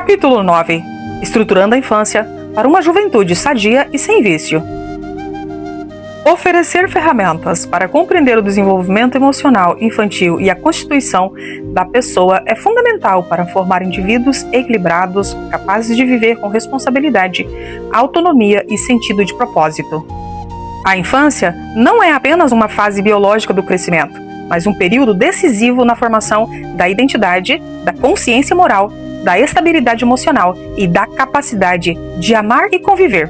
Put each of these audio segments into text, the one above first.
Capítulo 9. Estruturando a infância para uma juventude sadia e sem vício. Oferecer ferramentas para compreender o desenvolvimento emocional infantil e a constituição da pessoa é fundamental para formar indivíduos equilibrados, capazes de viver com responsabilidade, autonomia e sentido de propósito. A infância não é apenas uma fase biológica do crescimento, mas um período decisivo na formação da identidade, da consciência moral, da estabilidade emocional e da capacidade de amar e conviver.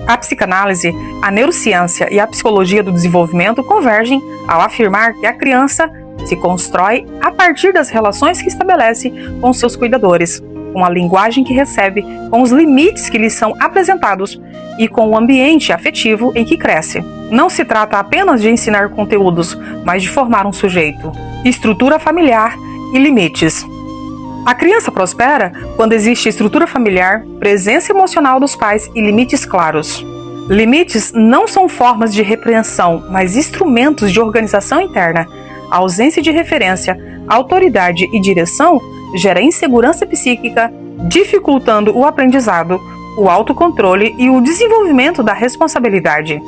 A psicanálise, a neurociência e a psicologia do desenvolvimento convergem ao afirmar que a criança se constrói a partir das relações que estabelece com seus cuidadores, com a linguagem que recebe, com os limites que lhe são apresentados e com o ambiente afetivo em que cresce. Não se trata apenas de ensinar conteúdos, mas de formar um sujeito. Estrutura familiar e limites. A criança prospera quando existe estrutura familiar, presença emocional dos pais e limites claros. Limites não são formas de repreensão, mas instrumentos de organização interna. A ausência de referência, autoridade e direção gera insegurança psíquica, dificultando o aprendizado, o autocontrole e o desenvolvimento da responsabilidade.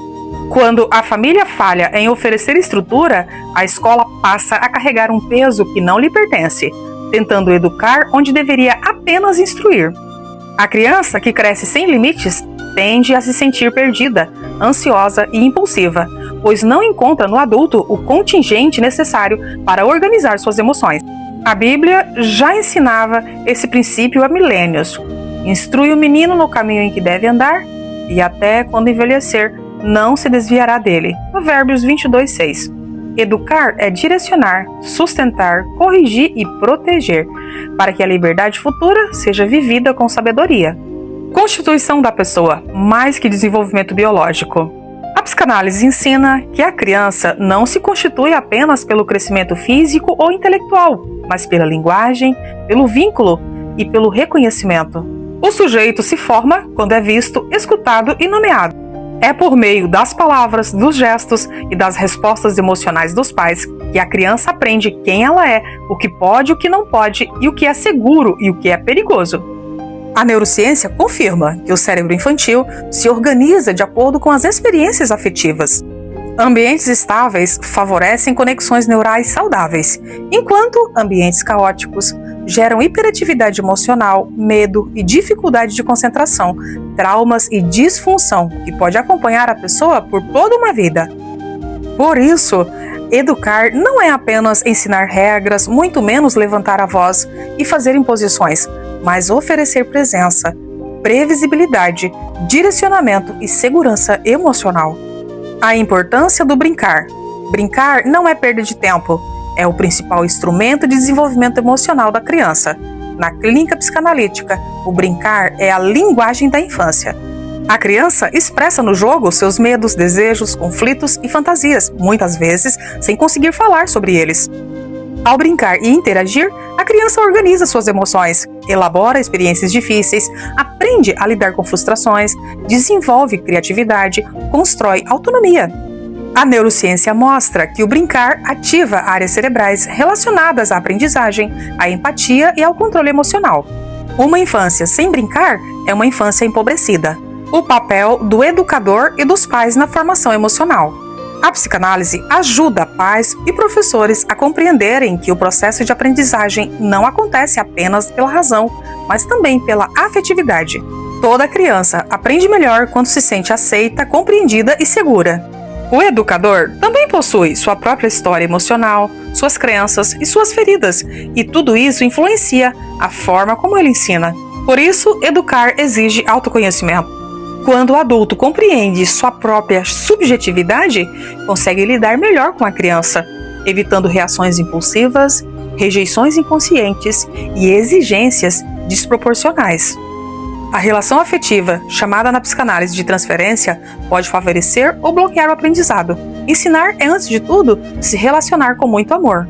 Quando a família falha em oferecer estrutura, a escola passa a carregar um peso que não lhe pertence, tentando educar onde deveria apenas instruir. A criança que cresce sem limites tende a se sentir perdida, ansiosa e impulsiva, pois não encontra no adulto o contingente necessário para organizar suas emoções. A Bíblia já ensinava esse princípio há milênios. Instrui o menino no caminho em que deve andar, e até quando envelhecer, não se desviará dele. Provérbios 22:6. Educar é direcionar, sustentar, corrigir e proteger, para que a liberdade futura seja vivida com sabedoria. Constituição da pessoa, mais que desenvolvimento biológico. A psicanálise ensina que a criança não se constitui apenas pelo crescimento físico ou intelectual, mas pela linguagem, pelo vínculo e pelo reconhecimento. O sujeito se forma quando é visto, escutado e nomeado. É por meio das palavras, dos gestos e das respostas emocionais dos pais que a criança aprende quem ela é, o que pode e o que não pode, e o que é seguro e o que é perigoso. A neurociência confirma que o cérebro infantil se organiza de acordo com as experiências afetivas. Ambientes estáveis favorecem conexões neurais saudáveis, enquanto ambientes caóticos geram hiperatividade emocional, medo e dificuldade de concentração, traumas e disfunção, que pode acompanhar a pessoa por toda uma vida. Por isso, educar não é apenas ensinar regras, muito menos levantar a voz e fazer imposições, mas oferecer presença, previsibilidade, direcionamento e segurança emocional. A importância do brincar. Brincar não é perda de tempo, é o principal instrumento de desenvolvimento emocional da criança. Na clínica psicanalítica, o brincar é a linguagem da infância. A criança expressa no jogo seus medos, desejos, conflitos e fantasias, muitas vezes sem conseguir falar sobre eles. Ao brincar e interagir, a criança organiza suas emoções, elabora experiências difíceis, aprende a lidar com frustrações, desenvolve criatividade, constrói autonomia. A neurociência mostra que o brincar ativa áreas cerebrais relacionadas à aprendizagem, à empatia e ao controle emocional. Uma infância sem brincar é uma infância empobrecida. O papel do educador e dos pais na formação emocional. A psicanálise ajuda pais e professores a compreenderem que o processo de aprendizagem não acontece apenas pela razão, mas também pela afetividade. Toda criança aprende melhor quando se sente aceita, compreendida e segura. O educador também possui sua própria história emocional, suas crenças e suas feridas, e tudo isso influencia a forma como ele ensina. Por isso, educar exige autoconhecimento. Quando o adulto compreende sua própria subjetividade, consegue lidar melhor com a criança, evitando reações impulsivas, rejeições inconscientes e exigências desproporcionais. A relação afetiva, chamada na psicanálise de transferência, pode favorecer ou bloquear o aprendizado. Ensinar é, antes de tudo, se relacionar com muito amor.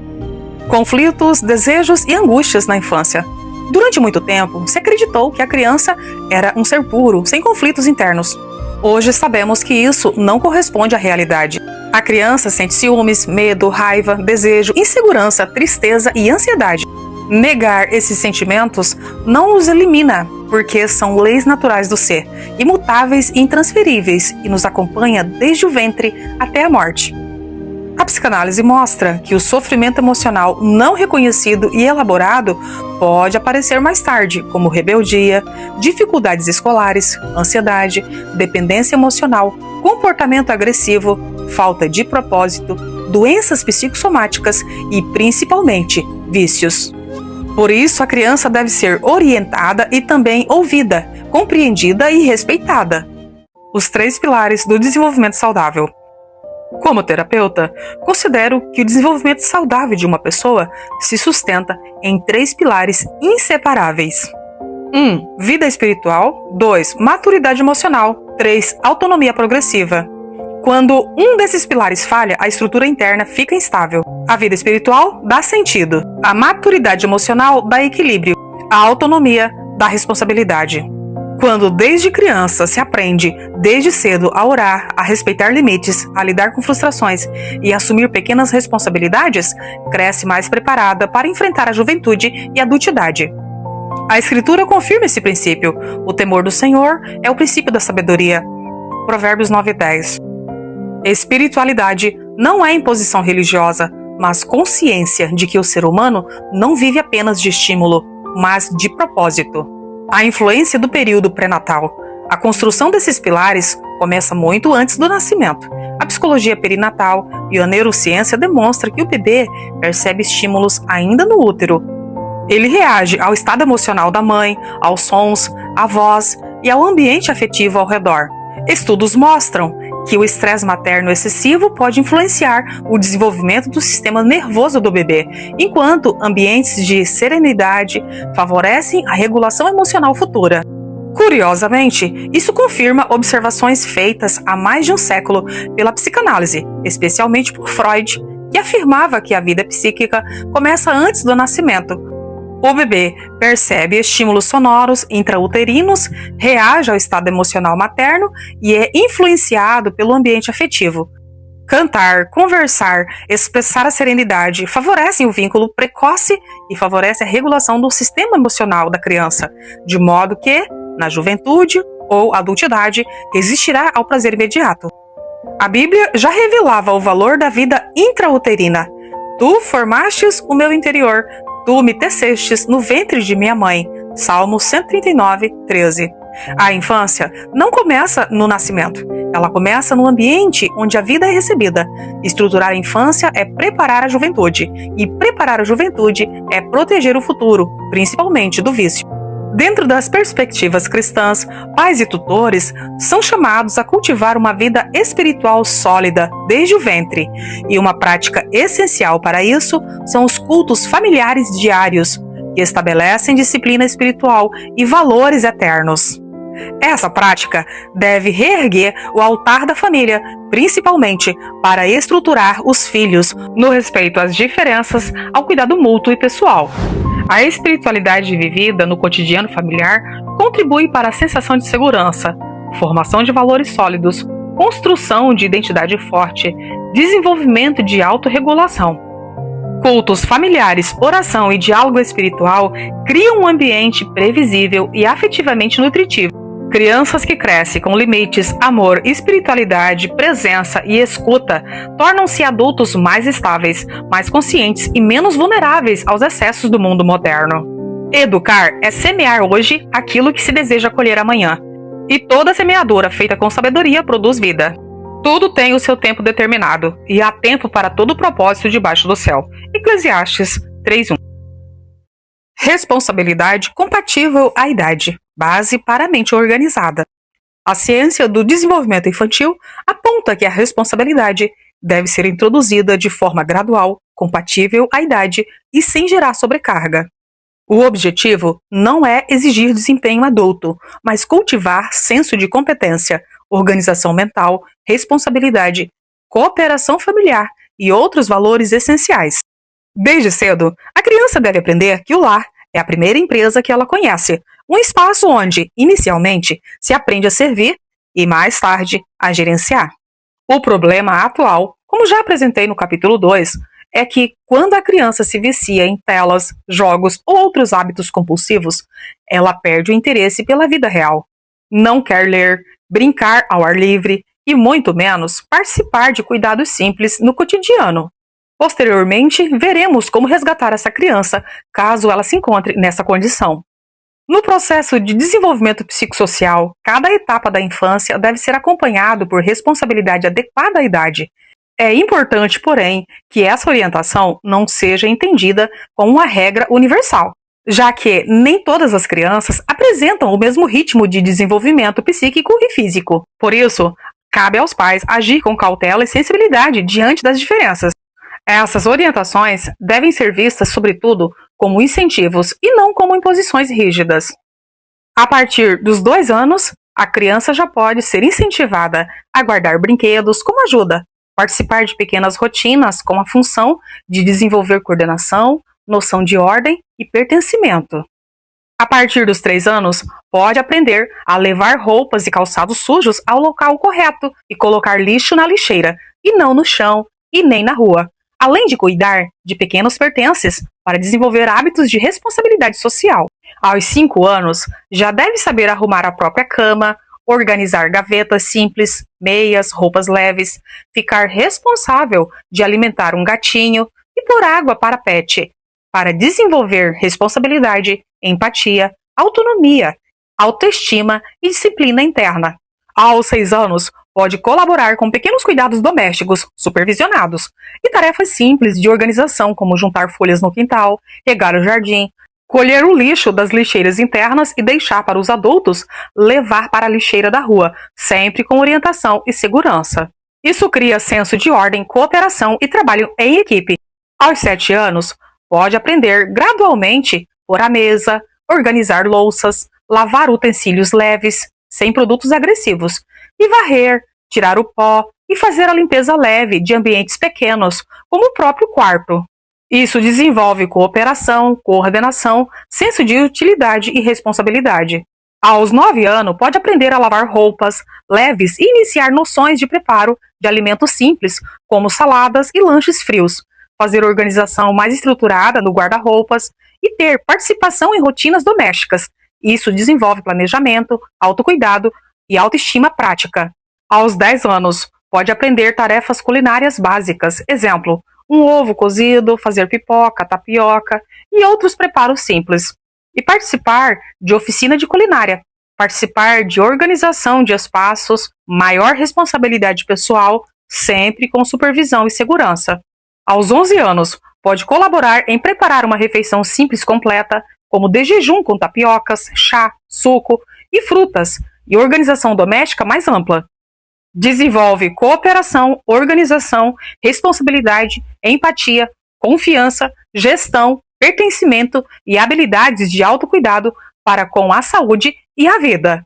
Conflitos, desejos e angústias na infância. Durante muito tempo, se acreditou que a criança era um ser puro, sem conflitos internos. Hoje sabemos que isso não corresponde à realidade. A criança sente ciúmes, medo, raiva, desejo, insegurança, tristeza e ansiedade. Negar esses sentimentos não os elimina, porque são leis naturais do ser, imutáveis e intransferíveis, e nos acompanha desde o ventre até a morte. A psicanálise mostra que o sofrimento emocional não reconhecido e elaborado pode aparecer mais tarde, como rebeldia, dificuldades escolares, ansiedade, dependência emocional, comportamento agressivo, falta de propósito, doenças psicossomáticas e, principalmente, vícios. Por isso, a criança deve ser orientada e também ouvida, compreendida e respeitada. Os 3 pilares do desenvolvimento saudável. Como terapeuta, considero que o desenvolvimento saudável de uma pessoa se sustenta em 3 pilares inseparáveis. 1. Vida espiritual. 2. Maturidade emocional. 3. Autonomia progressiva. Quando um desses pilares falha, a estrutura interna fica instável. A vida espiritual dá sentido. A maturidade emocional dá equilíbrio. A autonomia dá responsabilidade. Quando desde criança se aprende, desde cedo, a orar, a respeitar limites, a lidar com frustrações e assumir pequenas responsabilidades, cresce mais preparada para enfrentar a juventude e a adultidade. A Escritura confirma esse princípio. O temor do Senhor é o princípio da sabedoria. Provérbios 9:10. Espiritualidade não é imposição religiosa, mas consciência de que o ser humano não vive apenas de estímulo, mas de propósito. A influência do período pré-natal. A construção desses pilares começa muito antes do nascimento. A psicologia perinatal e a neurociência demonstram que o bebê percebe estímulos ainda no útero. Ele reage ao estado emocional da mãe, aos sons, à voz e ao ambiente afetivo ao redor. Estudos mostram que o estresse materno excessivo pode influenciar o desenvolvimento do sistema nervoso do bebê, enquanto ambientes de serenidade favorecem a regulação emocional futura. Curiosamente, isso confirma observações feitas há mais de um século pela psicanálise, especialmente por Freud, que afirmava que a vida psíquica começa antes do nascimento. O bebê percebe estímulos sonoros intrauterinos, reage ao estado emocional materno e é influenciado pelo ambiente afetivo. Cantar, conversar, expressar a serenidade favorecem o vínculo precoce e favorece a regulação do sistema emocional da criança, de modo que, na juventude ou adultidade, resistirá ao prazer imediato. A Bíblia já revelava o valor da vida intrauterina. Tu formastes o meu interior, tu me tecestes no ventre de minha mãe. Salmo 139:13. A infância não começa no nascimento, ela começa no ambiente onde a vida é recebida. Estruturar a infância é preparar a juventude, e preparar a juventude é proteger o futuro, principalmente do vício. Dentro das perspectivas cristãs, pais e tutores são chamados a cultivar uma vida espiritual sólida desde o ventre, e uma prática essencial para isso são os cultos familiares diários, que estabelecem disciplina espiritual e valores eternos. Essa prática deve reerguer o altar da família, principalmente para estruturar os filhos no respeito às diferenças, ao cuidado mútuo e pessoal. A espiritualidade vivida no cotidiano familiar contribui para a sensação de segurança, formação de valores sólidos, construção de identidade forte, desenvolvimento de autorregulação. Cultos familiares, oração e diálogo espiritual criam um ambiente previsível e afetivamente nutritivo. Crianças que crescem com limites, amor, espiritualidade, presença e escuta tornam-se adultos mais estáveis, mais conscientes e menos vulneráveis aos excessos do mundo moderno. Educar é semear hoje aquilo que se deseja colher amanhã. E toda semeadura feita com sabedoria produz vida. Tudo tem o seu tempo determinado, e há tempo para todo propósito debaixo do céu. Eclesiastes 3:1. Responsabilidade compatível à idade, base para a mente organizada. A ciência do desenvolvimento infantil aponta que a responsabilidade deve ser introduzida de forma gradual, compatível à idade e sem gerar sobrecarga. O objetivo não é exigir desempenho adulto, mas cultivar senso de competência, organização mental, responsabilidade, cooperação familiar e outros valores essenciais. Desde cedo, a criança deve aprender que o lar é a primeira empresa que ela conhece, um espaço onde, inicialmente, se aprende a servir e, mais tarde, a gerenciar. O problema atual, como já apresentei no capítulo 2, é que, quando a criança se vicia em telas, jogos ou outros hábitos compulsivos, ela perde o interesse pela vida real. Não quer ler, brincar ao ar livre e, muito menos, participar de cuidados simples no cotidiano. Posteriormente, veremos como resgatar essa criança caso ela se encontre nessa condição. No processo de desenvolvimento psicossocial, cada etapa da infância deve ser acompanhado por responsabilidade adequada à idade. É importante, porém, que essa orientação não seja entendida como uma regra universal, já que nem todas as crianças apresentam o mesmo ritmo de desenvolvimento psíquico e físico. Por isso, cabe aos pais agir com cautela e sensibilidade diante das diferenças. Essas orientações devem ser vistas, sobretudo, como incentivos e não como imposições rígidas. A partir dos 2 anos, a criança já pode ser incentivada a guardar brinquedos como ajuda, participar de pequenas rotinas com a função de desenvolver coordenação, noção de ordem e pertencimento. A partir dos 3 anos, pode aprender a levar roupas e calçados sujos ao local correto e colocar lixo na lixeira, e não no chão e nem na rua, além de cuidar de pequenos pertences para desenvolver hábitos de responsabilidade social. Aos 5 anos, já deve saber arrumar a própria cama, organizar gavetas simples, meias, roupas leves, ficar responsável de alimentar um gatinho e pôr água para pet, para desenvolver responsabilidade, empatia, autonomia, autoestima e disciplina interna. Aos 6 anos, pode colaborar com pequenos cuidados domésticos, supervisionados, e tarefas simples de organização, como juntar folhas no quintal, regar o jardim, colher o lixo das lixeiras internas e deixar para os adultos levar para a lixeira da rua, sempre com orientação e segurança. Isso cria senso de ordem, cooperação e trabalho em equipe. Aos 7 anos, pode aprender gradualmente pôr a mesa, organizar louças, lavar utensílios leves, sem produtos agressivos, e varrer, tirar o pó e fazer a limpeza leve de ambientes pequenos, como o próprio quarto. Isso desenvolve cooperação, coordenação, senso de utilidade e responsabilidade. Aos 9 anos, pode aprender a lavar roupas leves e iniciar noções de preparo de alimentos simples, como saladas e lanches frios, fazer organização mais estruturada no guarda-roupas e ter participação em rotinas domésticas. Isso desenvolve planejamento, autocuidado e autoestima prática. Aos 10 anos, pode aprender tarefas culinárias básicas, exemplo, um ovo cozido, fazer pipoca, tapioca e outros preparos simples. E participar de oficina de culinária, participar de organização de espaços, maior responsabilidade pessoal, sempre com supervisão e segurança. Aos 11 anos, pode colaborar em preparar uma refeição simples completa, como de jejum com tapiocas, chá, suco e frutas, e organização doméstica mais ampla. Desenvolve cooperação, organização, responsabilidade, empatia, confiança, gestão, pertencimento e habilidades de autocuidado para com a saúde e a vida.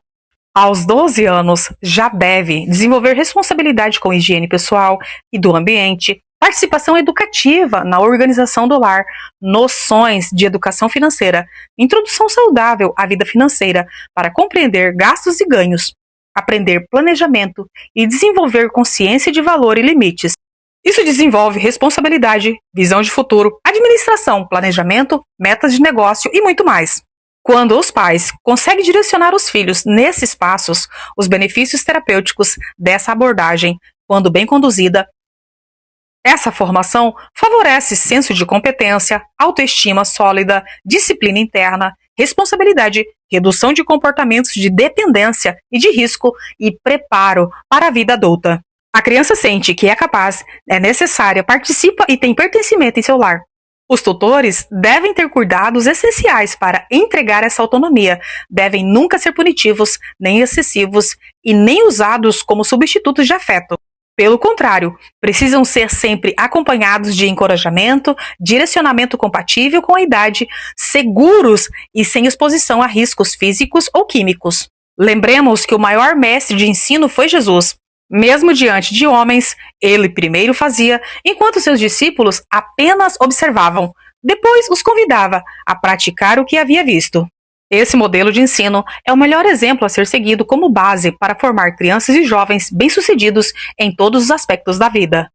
Aos 12 anos, já deve desenvolver responsabilidade com higiene pessoal e do ambiente, participação educativa na organização do lar, noções de educação financeira, introdução saudável à vida financeira para compreender gastos e ganhos, aprender planejamento e desenvolver consciência de valor e limites. Isso desenvolve responsabilidade, visão de futuro, administração, planejamento, metas de negócio e muito mais. Quando os pais conseguem direcionar os filhos nesses passos, os benefícios terapêuticos dessa abordagem, quando bem conduzida, essa formação favorece senso de competência, autoestima sólida, disciplina interna, responsabilidade, redução de comportamentos de dependência e de risco e preparo para a vida adulta. A criança sente que é capaz, é necessária, participa e tem pertencimento em seu lar. Os tutores devem ter cuidados essenciais para entregar essa autonomia, devem nunca ser punitivos, nem excessivos e nem usados como substitutos de afeto. Pelo contrário, precisam ser sempre acompanhados de encorajamento, direcionamento compatível com a idade, seguros e sem exposição a riscos físicos ou químicos. Lembremos que o maior mestre de ensino foi Jesus. Mesmo diante de homens, ele primeiro fazia, enquanto seus discípulos apenas observavam. Depois os convidava a praticar o que havia visto. Esse modelo de ensino é o melhor exemplo a ser seguido como base para formar crianças e jovens bem-sucedidos em todos os aspectos da vida.